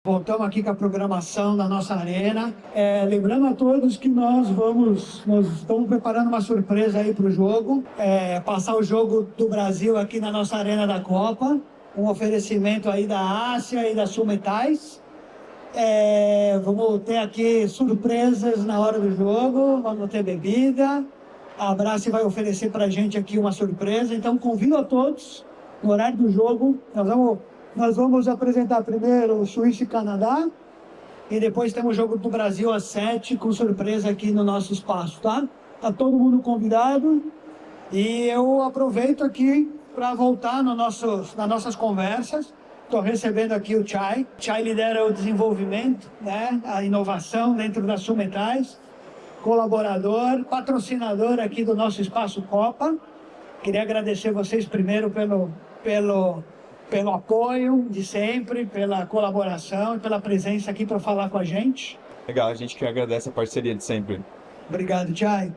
Voltamos aqui com a programação da nossa arena. Lembrando a todos que nós estamos preparando uma surpresa aí para o jogo. Passar o jogo do Brasil aqui na nossa arena da Copa. Um oferecimento aí da Ásia e da Sul Metais. Vamos ter aqui surpresas na hora do jogo. Vamos ter bebida. A Brassi vai oferecer para a gente aqui uma surpresa. Então convido a todos, no horário do jogo, nós vamos apresentar primeiro o Suíça e Canadá e depois temos o jogo do Brasil às 7 com surpresa aqui no nosso espaço, tá? Tá todo mundo convidado e eu aproveito aqui para voltar nas nossas conversas. Estou recebendo aqui o Chai. Chai lidera o desenvolvimento, né? A inovação dentro da Sul Metais, colaborador, patrocinador aqui do nosso espaço Copa. Queria agradecer vocês primeiro pelo apoio de sempre, pela colaboração e pela presença aqui para falar com a gente. Legal, a gente que agradece a parceria de sempre. Obrigado, Chai.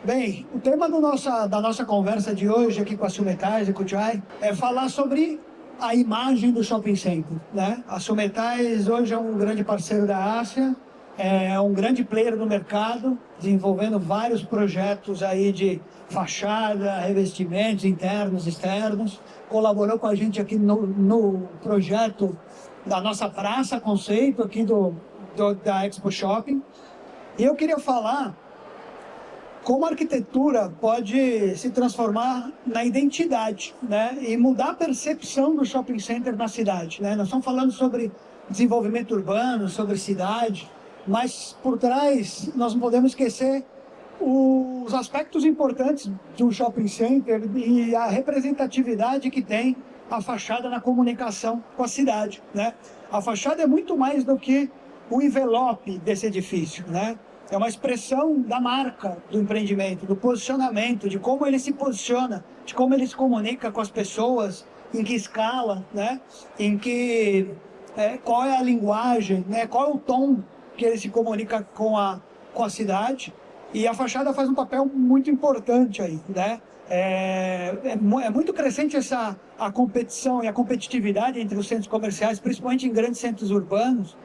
Bem, o tema da nossa conversa de hoje aqui com a Sul Metais e com o Chai é falar sobre a imagem do shopping center, né? A Sul Metais hoje é um grande parceiro da Ásia, é um grande player no mercado, desenvolvendo vários projetos aí de fachada, revestimentos internos, externos. Colaborou com a gente aqui no projeto da nossa praça conceito aqui da Expo Shopping. E eu queria falar como a arquitetura pode se transformar na identidade, né? E mudar a percepção do shopping center na cidade, né? Nós estamos falando sobre desenvolvimento urbano, sobre cidade, mas por trás nós não podemos esquecer os aspectos importantes de um shopping center e a representatividade que tem a fachada na comunicação com a cidade, né? A fachada é muito mais do que o envelope desse edifício, né? É uma expressão da marca do empreendimento, do posicionamento, de como ele se posiciona, de como ele se comunica com as pessoas, em que escala, né? Qual é a linguagem, né? Qual é o tom que ele se comunica com a cidade. E a fachada faz um papel muito importante aí, né? É muito crescente a competição e a competitividade entre os centros comerciais, principalmente em grandes centros urbanos.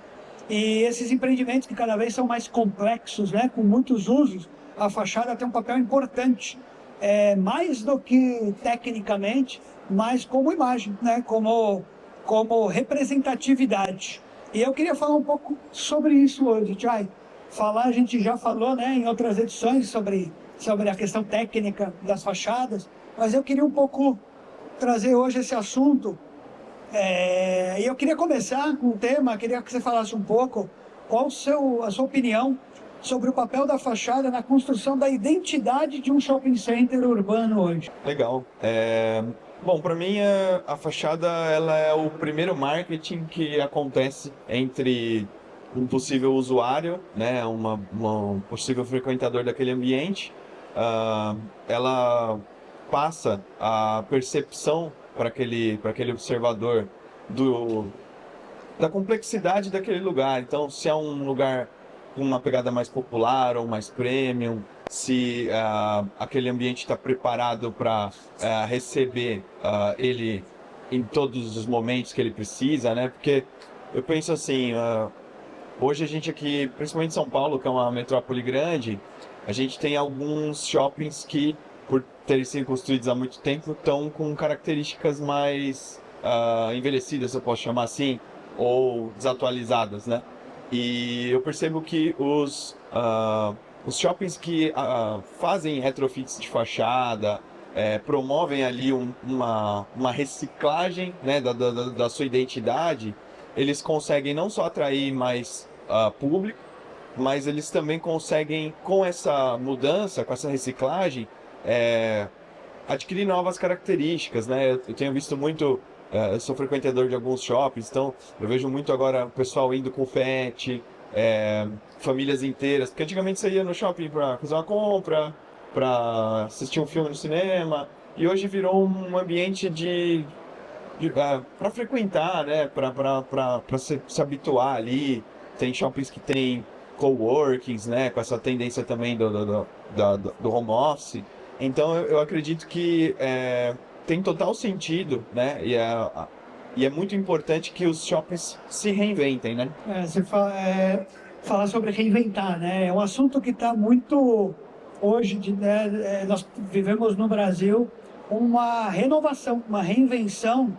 E esses empreendimentos que cada vez são mais complexos, né? Com muitos usos, a fachada tem um papel importante. Mais do que tecnicamente, mas como imagem, né? Como representatividade. E eu queria falar um pouco sobre isso hoje, Chai. A gente já falou, né, em outras edições sobre a questão técnica das fachadas, mas eu queria um pouco trazer hoje esse assunto. E eu queria começar com um tema, queria que você falasse um pouco qual a sua opinião sobre o papel da fachada na construção da identidade de um shopping center urbano hoje. Legal. Bom, para mim a fachada ela é o primeiro marketing que acontece entre um possível usuário, né, um possível frequentador daquele ambiente. Ela passa a percepção para aquele observador da complexidade daquele lugar. Então, se é um lugar com uma pegada mais popular ou mais premium, se aquele ambiente está preparado para receber ele em todos os momentos que ele precisa, né? Porque eu penso assim, hoje a gente aqui, principalmente em São Paulo, que é uma metrópole grande, a gente tem alguns shoppings que, por terem sido construídos há muito tempo, estão com características mais envelhecidas, se eu posso chamar assim, ou desatualizadas, né? E eu percebo que os shoppings que fazem retrofits de fachada, promovem ali uma reciclagem, né, da sua identidade, eles conseguem não só atrair mais público, mas eles também conseguem, com essa mudança, com essa reciclagem, adquirir novas características, né? Eu tenho visto muito, eu sou frequentador de alguns shoppings, então eu vejo muito agora o pessoal indo com pet, famílias inteiras, porque antigamente você ia no shopping para fazer uma compra, para assistir um filme no cinema, e hoje virou um ambiente para frequentar, né? Para se habituar ali. Tem shoppings que tem coworkings, né? Com essa tendência também do home office. Então eu acredito que tem total sentido, né? E e é muito importante que os shoppings se reinventem, né? Você falar sobre reinventar, né? É um assunto que está muito hoje, né? Nós vivemos no Brasil uma renovação, uma reinvenção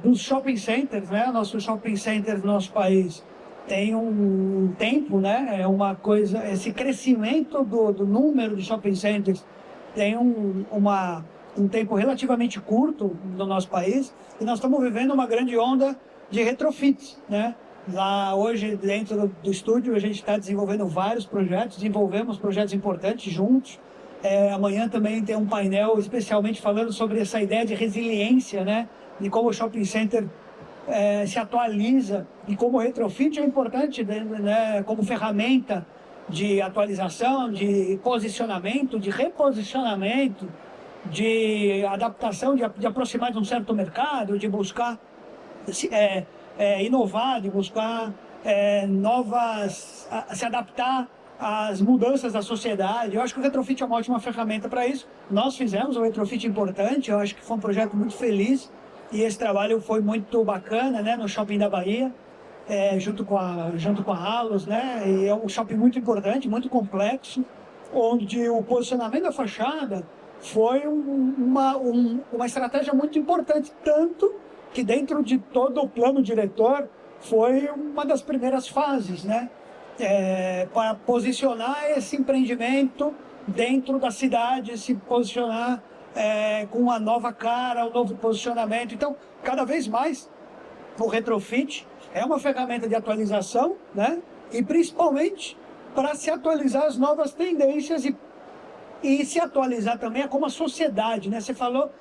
dos shopping centers, né? Nossos shopping centers no nosso país tem um tempo, né? É uma coisa, esse crescimento do número de shopping centers tem um tempo relativamente curto no nosso país, e nós estamos vivendo uma grande onda de retrofits, né? Lá hoje, dentro do estúdio, a gente está desenvolvendo vários projetos, desenvolvemos projetos importantes juntos. Amanhã também tem um painel especialmente falando sobre essa ideia de resiliência, né? De como o shopping center se atualiza e como o retrofit é importante, né? Como ferramenta de atualização, de posicionamento, de reposicionamento, de adaptação, de aproximar de um certo mercado, de buscar inovar, de buscar se adaptar às mudanças da sociedade. Eu acho que o retrofit é uma ótima ferramenta para isso. Nós fizemos um retrofit importante, eu acho que foi um projeto muito feliz, e esse trabalho foi muito bacana, né, no Shopping da Bahia, junto com a Halos, né, e é um shopping muito importante, muito complexo, onde o posicionamento da fachada foi uma estratégia muito importante, tanto que dentro de todo o plano diretor foi uma das primeiras fases, né? Para posicionar esse empreendimento dentro da cidade, se posicionar com uma nova cara, um novo posicionamento. Então, cada vez mais, o retrofit é uma ferramenta de atualização, né? E principalmente para se atualizar as novas tendências e se atualizar também como a sociedade, né? Você falou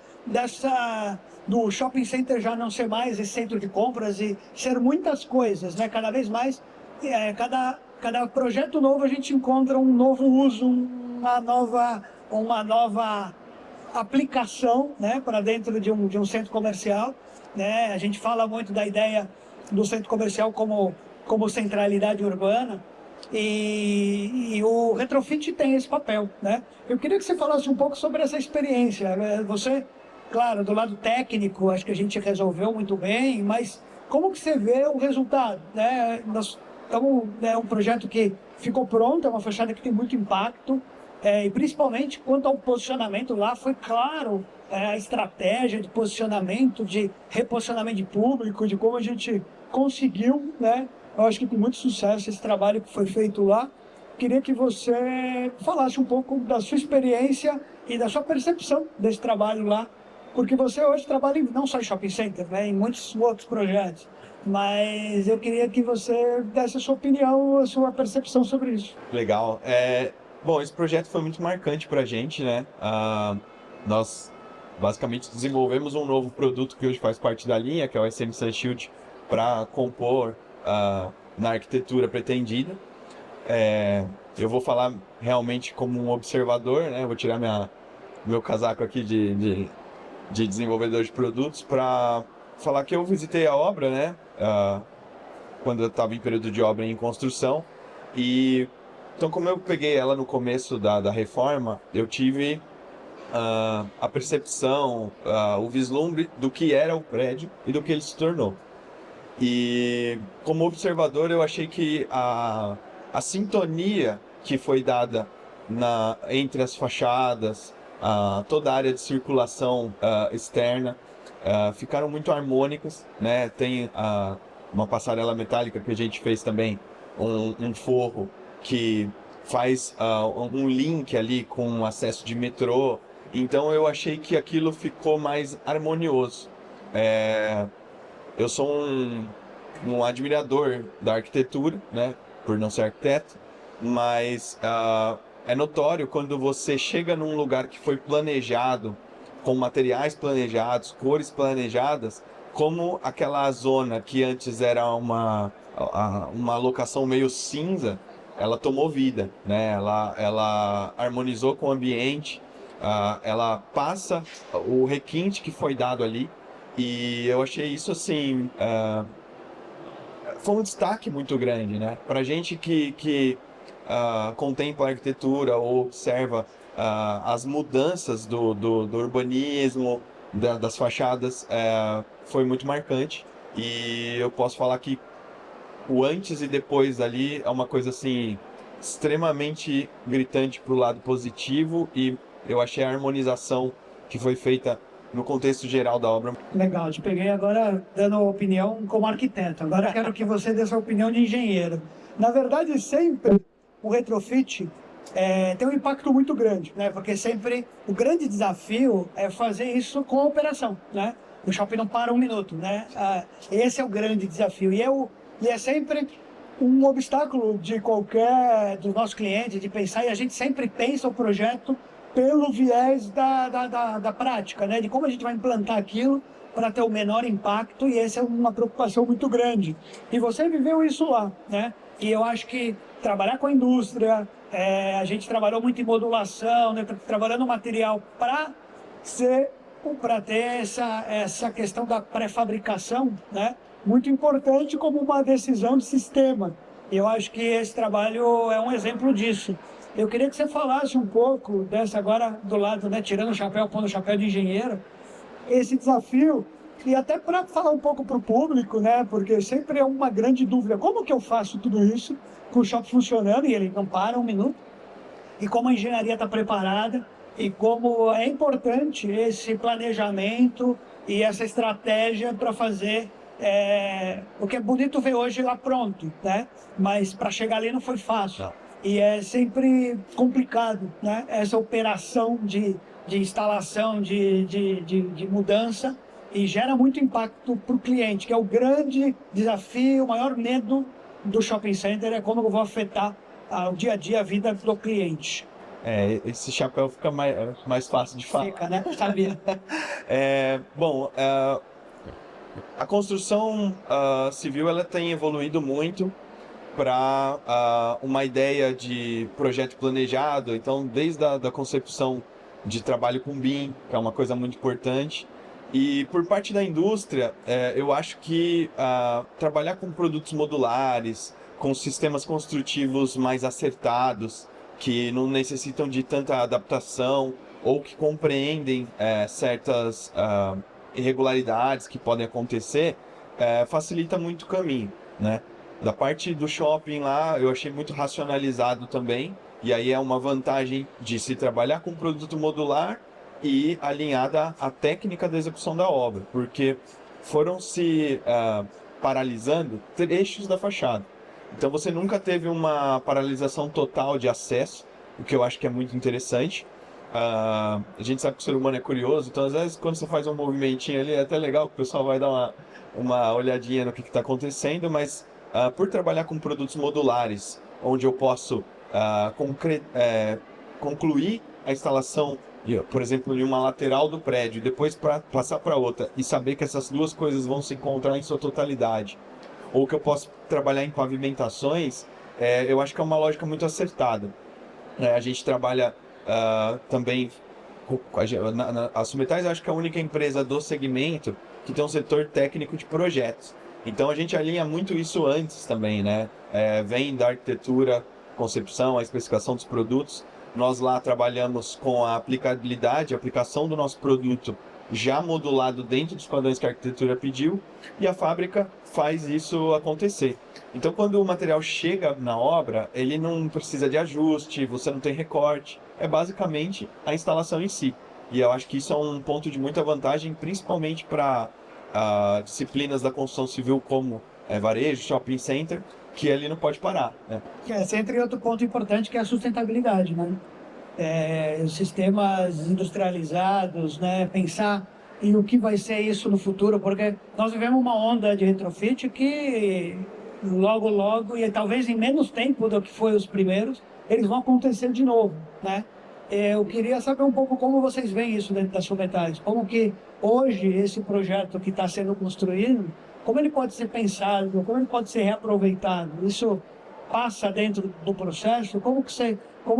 do shopping center já não ser mais esse centro de compras e ser muitas coisas, né? Cada vez mais, cada projeto novo a gente encontra um novo uso, uma nova aplicação, né? Para dentro de um centro comercial, né? A gente fala muito da ideia do centro comercial como centralidade urbana. E o retrofit tem esse papel, né? Eu queria que você falasse um pouco sobre essa experiência. Você, claro, do lado técnico, acho que a gente resolveu muito bem, mas como que você vê o resultado, né? Nós estamos, é um projeto que ficou pronto, é uma fachada que tem muito impacto, e principalmente quanto ao posicionamento lá, foi claro a estratégia de posicionamento, de reposicionamento de público, de como a gente conseguiu, né? Eu acho que com muito sucesso esse trabalho que foi feito lá. Queria que você falasse um pouco da sua experiência e da sua percepção desse trabalho lá, porque você hoje trabalha não só em shopping center, né, em muitos outros projetos, mas eu queria que você desse a sua opinião, a sua percepção sobre isso. Legal. Bom, esse projeto foi muito marcante para a gente, né? Nós basicamente desenvolvemos um novo produto que hoje faz parte da linha, que é o SM SunShield, para compor na arquitetura pretendida. Eu vou falar realmente como um observador, né? Vou tirar meu casaco aqui de desenvolvedor de produtos para falar que eu visitei a obra, né? Quando eu estava em período de obra em construção. E então, como eu peguei ela no começo da reforma, eu tive a percepção, o vislumbre do que era o prédio e do que ele se tornou. E como observador, eu achei que a sintonia que foi dada entre as fachadas, toda a área de circulação externa, ficaram muito harmônicas, né? Tem uma passarela metálica que a gente fez também, um forro que faz um link ali com o acesso de metrô. Então eu achei que aquilo ficou mais harmonioso. Eu sou um admirador da arquitetura, né, por não ser arquiteto, mas é notório quando você chega num lugar que foi planejado, com materiais planejados, cores planejadas, como aquela zona que antes era uma locação meio cinza, ela tomou vida, né? Ela harmonizou com o ambiente, ela passa o requinte que foi dado ali. E eu achei isso, assim, foi um destaque muito grande, né? Pra gente que contempla a arquitetura ou observa as mudanças do urbanismo, das fachadas, foi muito marcante. E eu posso falar que o antes e depois ali é uma coisa assim extremamente gritante para o lado positivo, e eu achei a harmonização que foi feita no contexto geral da obra. Legal, te peguei agora dando opinião como arquiteto. Agora quero que você dê sua opinião de engenheiro. Na verdade, sempre o retrofit tem um impacto muito grande, né? Porque sempre o grande desafio é fazer isso com a operação, né? O shopping não para um minuto, né? Esse é o grande desafio. E é sempre um obstáculo de qualquer dos nossos clientes de pensar, e a gente sempre pensa o projeto pelo viés da prática, né? De como a gente vai implantar aquilo para ter o menor impacto, e essa é uma preocupação muito grande. E você viveu isso lá, né? E eu acho que trabalhar com a indústria, a gente trabalhou muito em modulação, né? Trabalhando material para ter essa questão da pré-fabricação, né? Muito importante como uma decisão de sistema. Eu acho que esse trabalho é um exemplo disso. Eu queria que você falasse um pouco dessa agora do lado, né, tirando o chapéu, pondo o chapéu de engenheiro, esse desafio, e até para falar um pouco para o público, né, porque sempre é uma grande dúvida, como que eu faço tudo isso com o shopping funcionando e ele não para um minuto, e como a engenharia está preparada, e como é importante esse planejamento e essa estratégia para fazer o que é bonito ver hoje lá pronto, né? Mas para chegar ali não foi fácil. Não. E é sempre complicado, né? Essa operação de instalação, de mudança, e gera muito impacto para o cliente, que é o grande desafio, o maior medo do shopping center, é como eu vou afetar o dia a dia, a vida do cliente. Esse chapéu fica mais fácil de falar. Fica, né? Sabia. Bom, a construção civil ela tem evoluído muito para uma ideia de projeto planejado. Então, desde a concepção de trabalho com BIM, que é uma coisa muito importante, e por parte da indústria, eu acho que trabalhar com produtos modulares, com sistemas construtivos mais acertados, que não necessitam de tanta adaptação ou que compreendem certas irregularidades que podem acontecer, facilita muito o caminho, né? Da parte do shopping lá, eu achei muito racionalizado também, e aí é uma vantagem de se trabalhar com produto modular e alinhada à técnica da execução da obra, porque foram se paralisando trechos da fachada. Então você nunca teve uma paralisação total de acesso, o que eu acho que é muito interessante. A gente sabe que o ser humano é curioso, então às vezes quando você faz um movimentinho ali é até legal, que o pessoal vai dar uma olhadinha no que está acontecendo, mas por trabalhar com produtos modulares, onde eu posso concluir a instalação, por exemplo, em uma lateral do prédio, depois passar para outra e saber que essas duas coisas vão se encontrar em sua totalidade, ou que eu posso trabalhar em pavimentações, eu acho que é uma lógica muito acertada. A gente trabalha também, a Sumetais acho que é a única empresa do segmento que tem um setor técnico de projetos. Então a gente alinha muito isso antes também, né? Vem da arquitetura, concepção, a especificação dos produtos. Nós lá trabalhamos com a aplicabilidade, a aplicação do nosso produto já modulado dentro dos padrões que a arquitetura pediu, e a fábrica faz isso acontecer. Então, quando o material chega na obra, ele não precisa de ajuste, você não tem recorte, é basicamente a instalação em si. E eu acho que isso é um ponto de muita vantagem, principalmente para disciplinas da construção civil como varejo, shopping center, que ali não pode parar, né? Você entra em outro ponto importante, que é a sustentabilidade, né? Os sistemas industrializados, né? Pensar em o que vai ser isso no futuro, porque nós vivemos uma onda de retrofit que logo, e talvez em menos tempo do que foi os primeiros, eles vão acontecer de novo, né? Eu queria saber um pouco como vocês veem isso dentro das Sumetais, como que hoje esse projeto que está sendo construído, como ele pode ser pensado, como ele pode ser reaproveitado. Isso passa dentro do processo? Como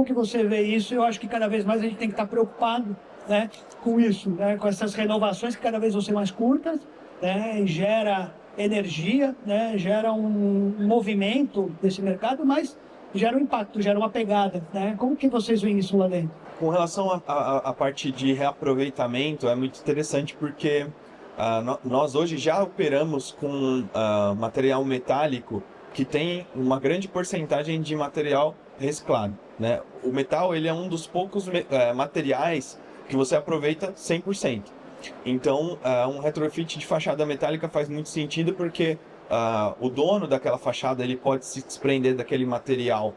que você vê isso? Eu acho que cada vez mais a gente tem que estar preocupado, né, com isso, né, com essas renovações que cada vez vão ser mais curtas, né, gera energia, né, gera um movimento desse mercado, mas gera um impacto, gera uma pegada, né? Como que vocês veem isso lá dentro? Com relação à parte de reaproveitamento, é muito interessante porque Nós hoje já operamos com material metálico que tem uma grande porcentagem de material reciclado, né? O metal, ele é um dos poucos materiais que você aproveita 100%. Então, um retrofit de fachada metálica faz muito sentido porque o dono daquela fachada ele pode se desprender daquele material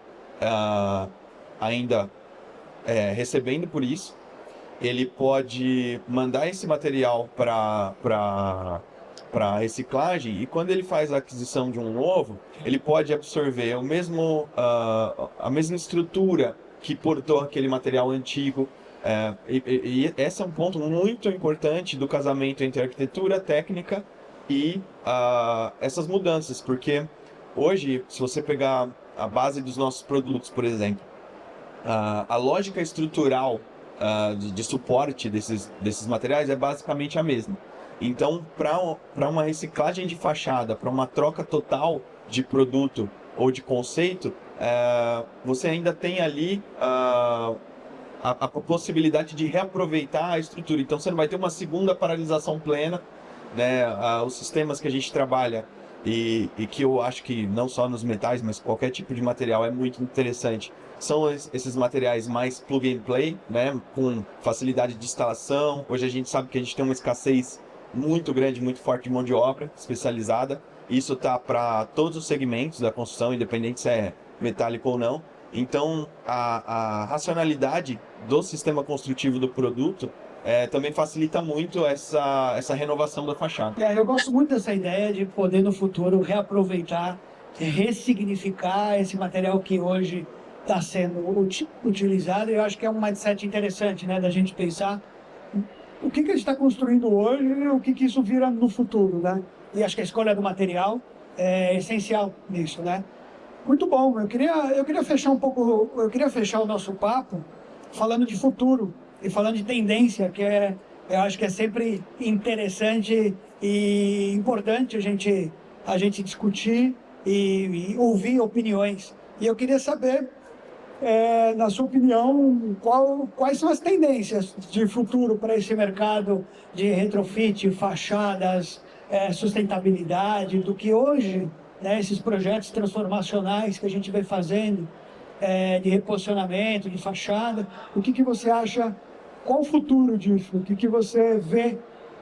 ainda recebendo por isso. Ele pode mandar esse material para reciclagem e quando ele faz a aquisição de um novo, ele pode absorver a mesma estrutura que portou aquele material antigo. E esse é um ponto muito importante do casamento entre arquitetura, técnica e essas mudanças, porque hoje, se você pegar a base dos nossos produtos, por exemplo, a lógica estrutural de suporte desses materiais é basicamente a mesma. Então, para uma reciclagem de fachada, para uma troca total de produto ou de conceito, você ainda tem ali a possibilidade de reaproveitar a estrutura. Então, você não vai ter uma segunda paralisação plena, né? Os sistemas que a gente trabalha e que eu acho que não só nos metais, mas qualquer tipo de material é muito interessante. São esses materiais mais plug and play, né? Com facilidade de instalação. Hoje a gente sabe que a gente tem uma escassez muito grande, muito forte de mão de obra especializada. Isso tá para todos os segmentos da construção, independente se é metálico ou não. Então, a racionalidade do sistema construtivo do produto também facilita muito essa renovação da fachada. Eu gosto muito dessa ideia de poder no futuro reaproveitar, ressignificar esse material que hoje está sendo utilizado. Eu acho que é um mindset interessante, né, da gente pensar o que a gente está construindo hoje e o que isso vira no futuro, né? E acho que a escolha do material é essencial nisso, né? Muito bom. Eu queria fechar o nosso papo falando de futuro e falando de tendência, eu acho que é sempre interessante e importante a gente discutir e ouvir opiniões. E eu queria saber, na sua opinião, quais são as tendências de futuro para esse mercado de retrofit, fachadas, sustentabilidade, do que hoje, né, esses projetos transformacionais que a gente vem fazendo, de reposicionamento, de fachada. O que você acha? Qual o futuro disso? O que você vê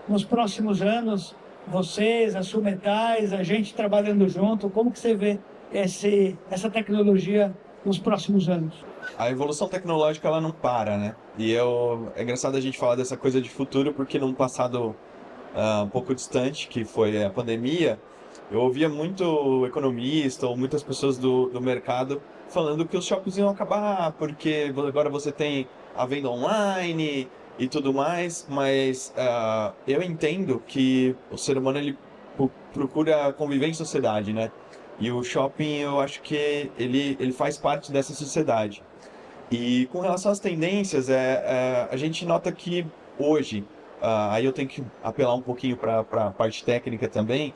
nos próximos anos? Vocês, a Sul-Metais, a gente trabalhando junto, como que você vê essa tecnologia nos próximos anos? A evolução tecnológica ela não para, né? E é engraçado a gente falar dessa coisa de futuro porque num passado um pouco distante, que foi a pandemia, eu ouvia muito economista ou muitas pessoas do mercado falando que os shoppings iam acabar porque agora você tem a venda online e tudo mais, mas eu entendo que o ser humano ele procura conviver em sociedade, né? E o shopping, eu acho que ele faz parte dessa sociedade. E com relação às tendências, a gente nota que hoje, aí eu tenho que apelar um pouquinho para a parte técnica também,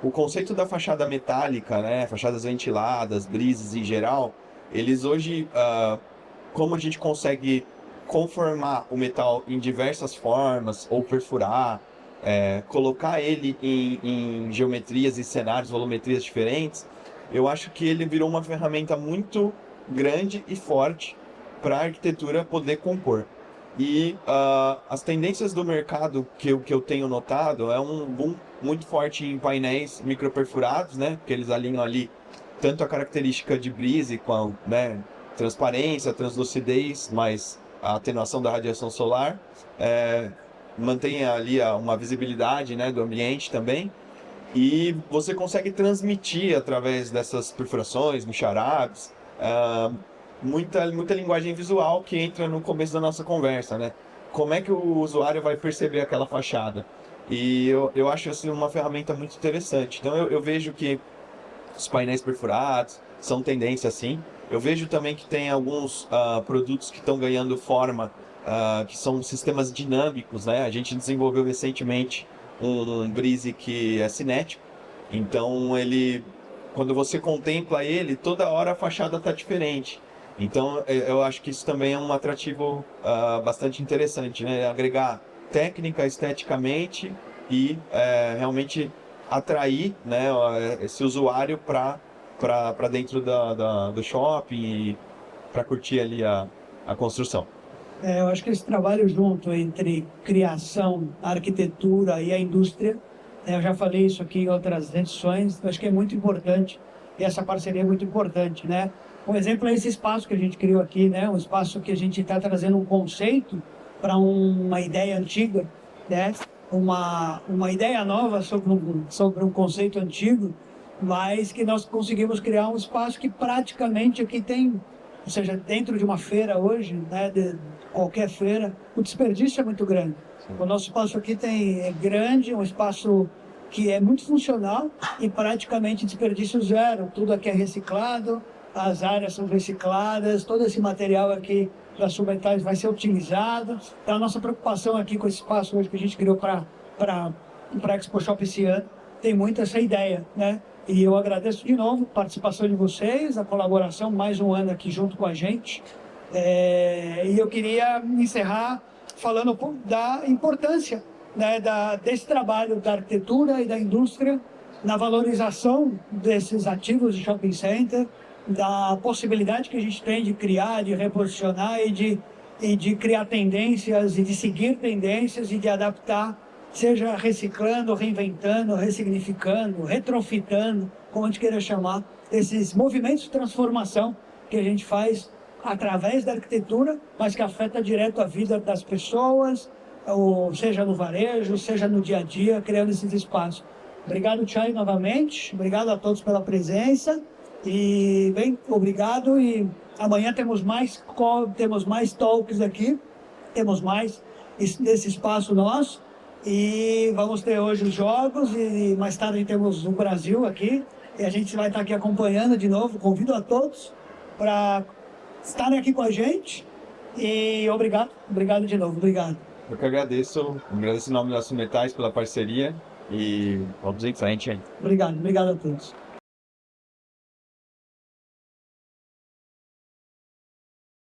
o conceito da fachada metálica, né, fachadas ventiladas, brises em geral, eles hoje, como a gente consegue conformar o metal em diversas formas, ou perfurar, colocar ele em geometrias e cenários, volumetrias diferentes, eu acho que ele virou uma ferramenta muito grande e forte para a arquitetura poder compor. E as tendências do mercado que eu tenho notado é um boom muito forte em painéis microperfurados, né? Porque eles alinham ali tanto a característica de brise com a, né, transparência, translucidez, mas a atenuação da radiação solar, mantém ali uma visibilidade, né, do ambiente também. E você consegue transmitir através dessas perfurações, micharabes, muita linguagem visual que entra no começo da nossa conversa, né? Como é que o usuário vai perceber aquela fachada? E eu acho assim uma ferramenta muito interessante. Então eu vejo que os painéis perfurados são tendência assim. Eu vejo também que tem alguns produtos que estão ganhando forma, que são sistemas dinâmicos, né? A gente desenvolveu recentemente um brise que é cinético. Então quando você contempla ele, toda hora a fachada está diferente. Então eu acho que isso também é um atrativo bastante interessante, né? Agregar técnica, esteticamente e realmente atrair, né, esse usuário para dentro do shopping e para curtir ali a construção. Eu acho que esse trabalho junto entre criação, arquitetura e a indústria, eu já falei isso aqui em outras edições, eu acho que é muito importante, e essa parceria é muito importante, né? Um exemplo é esse espaço que a gente criou aqui, né? Um espaço que a gente está trazendo um conceito para uma ideia antiga, né? Uma ideia nova sobre um conceito antigo, mas que nós conseguimos criar um espaço que praticamente aqui tem, ou seja, dentro de uma feira hoje, né, de qualquer feira, o desperdício é muito grande. Sim. O nosso espaço aqui é grande, um espaço que é muito funcional e praticamente desperdício zero. Tudo aqui é reciclado, as áreas são recicladas, todo esse material aqui da Submetais vai ser utilizado. Então a nossa preocupação aqui com esse espaço hoje que a gente criou para a Expo Shop esse ano, tem muito essa ideia, né? E eu agradeço de novo a participação de vocês, a colaboração, mais um ano aqui junto com a gente. E eu queria encerrar falando um pouco da importância, né, desse trabalho da arquitetura e da indústria na valorização desses ativos de shopping center, da possibilidade que a gente tem de criar, de reposicionar e de criar tendências e de seguir tendências e de adaptar, seja reciclando, reinventando, ressignificando, retrofitando, como a gente queira chamar, esses movimentos de transformação que a gente faz através da arquitetura, mas que afeta direto a vida das pessoas, ou seja no varejo, seja no dia a dia, criando esses espaços. Obrigado, Chay, novamente. Obrigado a todos pela presença. E, bem, obrigado. E amanhã temos mais talks aqui, temos mais nesse espaço nosso. E vamos ter hoje os jogos e mais tarde temos o Brasil aqui. E a gente vai estar aqui acompanhando de novo. Convido a todos para estarem aqui com a gente. E obrigado de novo. Obrigado. Eu que agradeço em nome da Submetais pela parceria e vamos em frente aí. Obrigado a todos.